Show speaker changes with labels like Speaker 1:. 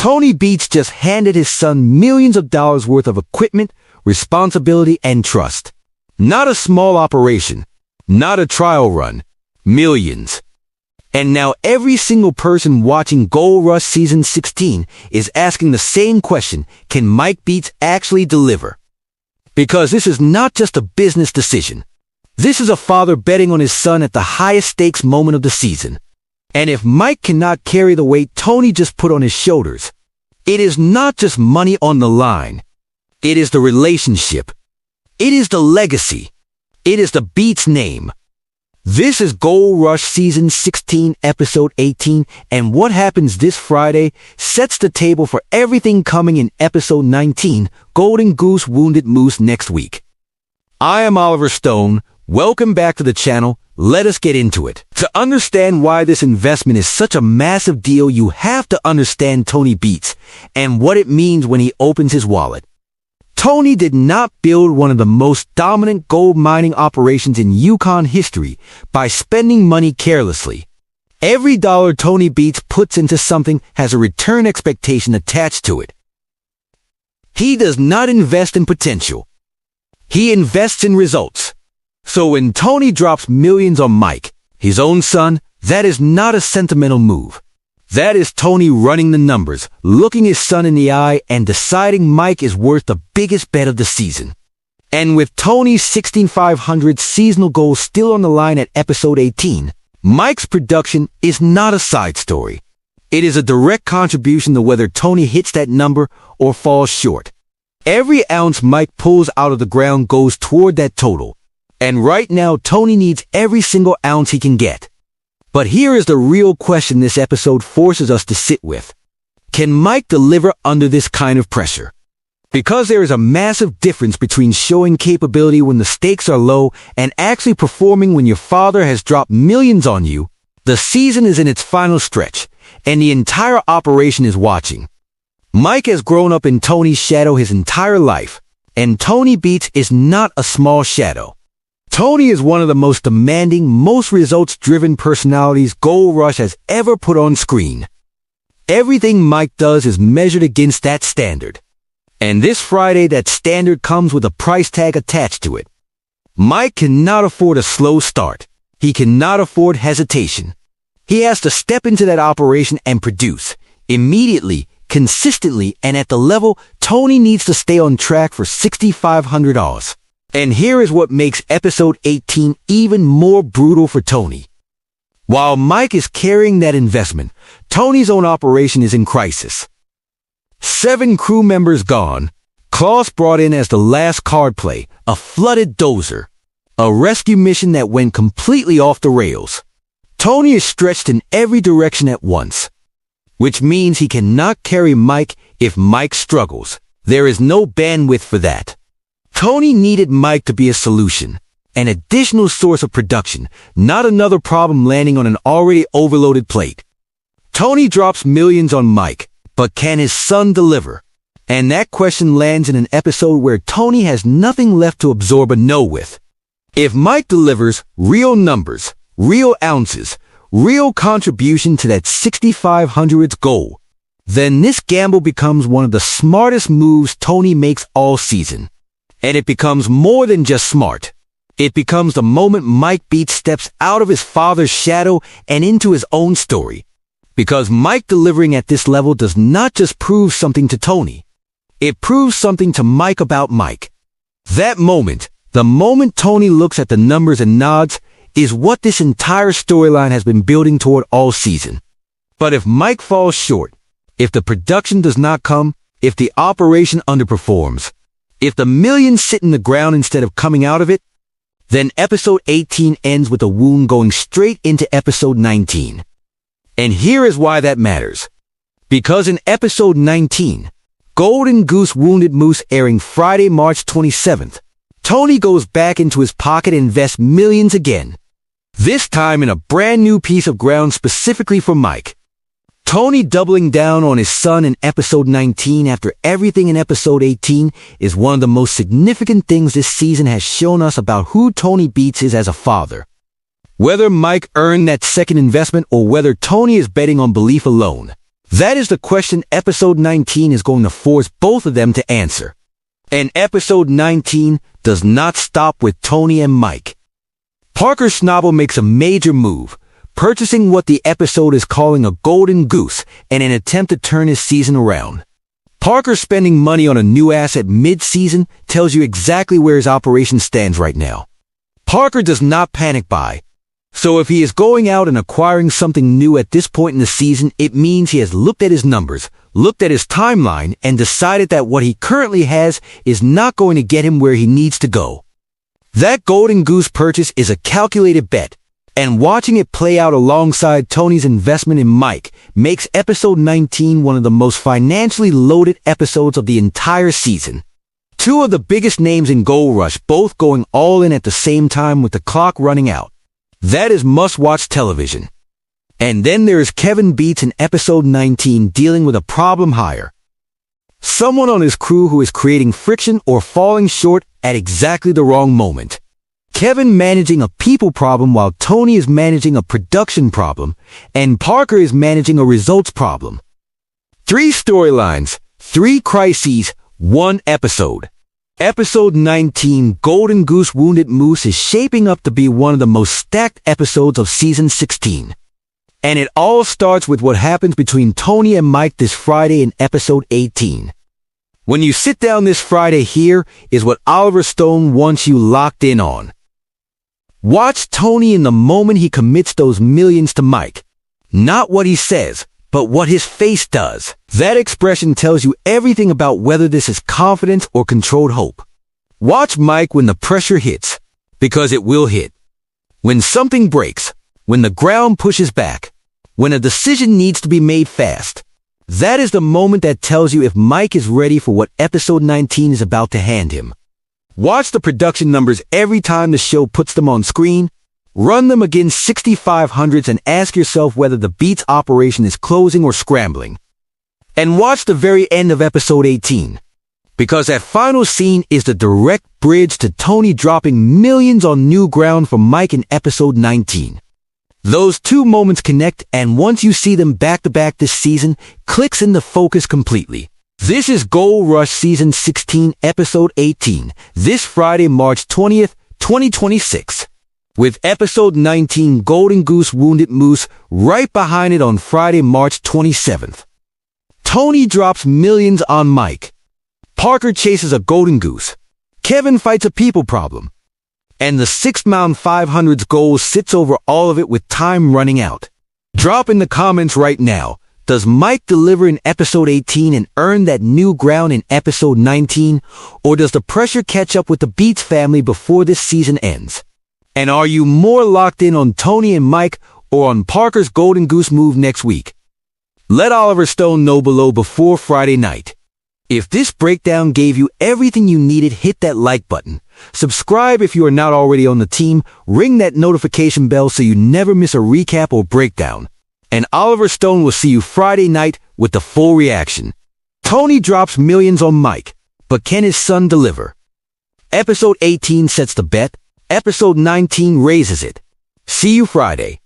Speaker 1: Tony Beets just handed his son millions of dollars worth of equipment, responsibility, and trust. Not a small operation, not a trial run, millions. And now every single person watching Gold Rush Season 16 is asking the same question: can Mike Beets actually deliver? Because this is not just a business decision. This is a father betting on his son at the highest stakes moment of the season. And if Mike cannot carry the weight Tony just put on his shoulders, it is not just money on the line. It is the relationship. It is the legacy. It is the Beets name. This is Gold Rush Season 16, Episode 18, and what happens this Friday sets the table for everything coming in Episode 19, Golden Goose Wounded Moose, next week. I am Oliver Stone. Welcome back to the channel. Let us get into it. To understand why this investment is such a massive deal, you have to understand Tony Beets and what it means when he opens his wallet. Tony did not build one of the most dominant gold mining operations in Yukon history by spending money carelessly. Every dollar Tony Beets puts into something has a return expectation attached to it. He does not invest in potential. He invests in results. So when Tony drops millions on Mike, his own son, that is not a sentimental move. That is Tony running the numbers, looking his son in the eye and deciding Mike is worth the biggest bet of the season. And with Tony's 16,500 seasonal goal still on the line at Episode 18, Mike's production is not a side story. It is a direct contribution to whether Tony hits that number or falls short. Every ounce Mike pulls out of the ground goes toward that total. And right now, Tony needs every single ounce he can get. But here is the real question this episode forces us to sit with. Can Mike deliver under this kind of pressure? Because there is a massive difference between showing capability when the stakes are low and actually performing when your father has dropped millions on you. The season is in its final stretch, and the entire operation is watching. Mike has grown up in Tony's shadow his entire life, and Tony Beets is not a small shadow. Tony is one of the most demanding, most results-driven personalities Gold Rush has ever put on screen. Everything Mike does is measured against that standard. And this Friday, that standard comes with a price tag attached to it. Mike cannot afford a slow start. He cannot afford hesitation. He has to step into that operation and produce, immediately, consistently, and at the level Tony needs to stay on track for $6,500. And here is what makes Episode 18 even more brutal for Tony. While Mike is carrying that investment, Tony's own operation is in crisis. 7 crew members gone, Klaus brought in as the last card play, a flooded dozer, a rescue mission that went completely off the rails. Tony is stretched in every direction at once, which means he cannot carry Mike if Mike struggles. There is no bandwidth for that. Tony needed Mike to be a solution, an additional source of production, not another problem landing on an already overloaded plate. Tony drops millions on Mike, but can his son deliver? And that question lands in an episode where Tony has nothing left to absorb a no with. If Mike delivers real numbers, real ounces, real contribution to that 6,500's goal, then this gamble becomes one of the smartest moves Tony makes all season. And it becomes more than just smart. It becomes the moment Mike Beets steps out of his father's shadow and into his own story. Because Mike delivering at this level does not just prove something to Tony. It proves something to Mike about Mike. That moment, the moment Tony looks at the numbers and nods, is what this entire storyline has been building toward all season. But if Mike falls short, if the production does not come, if the operation underperforms, if the millions sit in the ground instead of coming out of it, then Episode 18 ends with a wound going straight into Episode 19. And here is why that matters. Because in Episode 19, Golden Goose Wounded Moose, airing Friday, March 27th, Tony goes back into his pocket and invests millions again. This time in a brand new piece of ground specifically for Mike. Tony doubling down on his son in Episode 19 after everything in Episode 18 is one of the most significant things this season has shown us about who Tony Beets is as a father. Whether Mike earned that second investment or whether Tony is betting on belief alone, That is the question episode 19 is going to force both of them to answer. And episode 19 does not stop with Tony and Mike. Parker Schnabel makes a major move, purchasing what the episode is calling a golden goose in an attempt to turn his season around. Parker spending money on a new asset mid-season tells you exactly where his operation stands right now. Parker does not panic buy. So if he is going out and acquiring something new at this point in the season, it means he has looked at his numbers, looked at his timeline, and decided that what he currently has is not going to get him where he needs to go. That golden goose purchase is a calculated bet, and watching it play out alongside Tony's investment in Mike makes episode 19 one of the most financially loaded episodes of the entire season. Two of the biggest names in Gold Rush both going all in at the same time with the clock running out. That is must-watch television. And then there is Kevin Beets in episode 19 dealing with a problem hire. Someone on his crew who is creating friction or falling short at exactly the wrong moment. Kevin managing a people problem while Tony is managing a production problem, and Parker is managing a results problem. 3 storylines, 3 crises, 1 episode. Episode 19, Golden Goose Wounded Moose, is shaping up to be one of the most stacked episodes of season 16. And it all starts with what happens between Tony and Mike this Friday in episode 18. When you sit down this Friday, here is what Oliver Stone wants you locked in on. Watch Tony in the moment he commits those millions to Mike. Not what he says, but what his face does. That expression tells you everything about whether this is confidence or controlled hope. Watch Mike when the pressure hits, because it will hit. When something breaks, when the ground pushes back, when a decision needs to be made fast. That is the moment that tells you if Mike is ready for what episode 19 is about to hand him. Watch the production numbers every time the show puts them on screen. Run them against 6500s and ask yourself whether the Beets operation is closing or scrambling. And watch the very end of episode 18. Because that final scene is the direct bridge to Tony dropping millions on new ground for Mike in episode 19. Those 2 moments connect, and once you see them back to back this season, clicks into focus completely. This is Gold Rush Season 16, Episode 18, this Friday, March 20th, 2026. With Episode 19, Golden Goose Wounded Moose, right behind it on Friday, March 27th. Tony drops millions on Mike. Parker chases a golden goose. Kevin fights a people problem. And the 6 Mound 500's goal sits over all of it with time running out. Drop in the comments right now. Does Mike deliver in episode 18 and earn that new ground in episode 19? Or does the pressure catch up with the Beets family before this season ends? And are you more locked in on Tony and Mike or on Parker's golden goose move next week? Let Oliver Stone know below before Friday night. If this breakdown gave you everything you needed, hit that like button. Subscribe if you are not already on the team. Ring that notification bell so you never miss a recap or breakdown. And Oliver Stone will see you Friday night with the full reaction. Tony drops millions on Mike, but can his son deliver? Episode 18 sets the bet. Episode 19 raises it. See you Friday.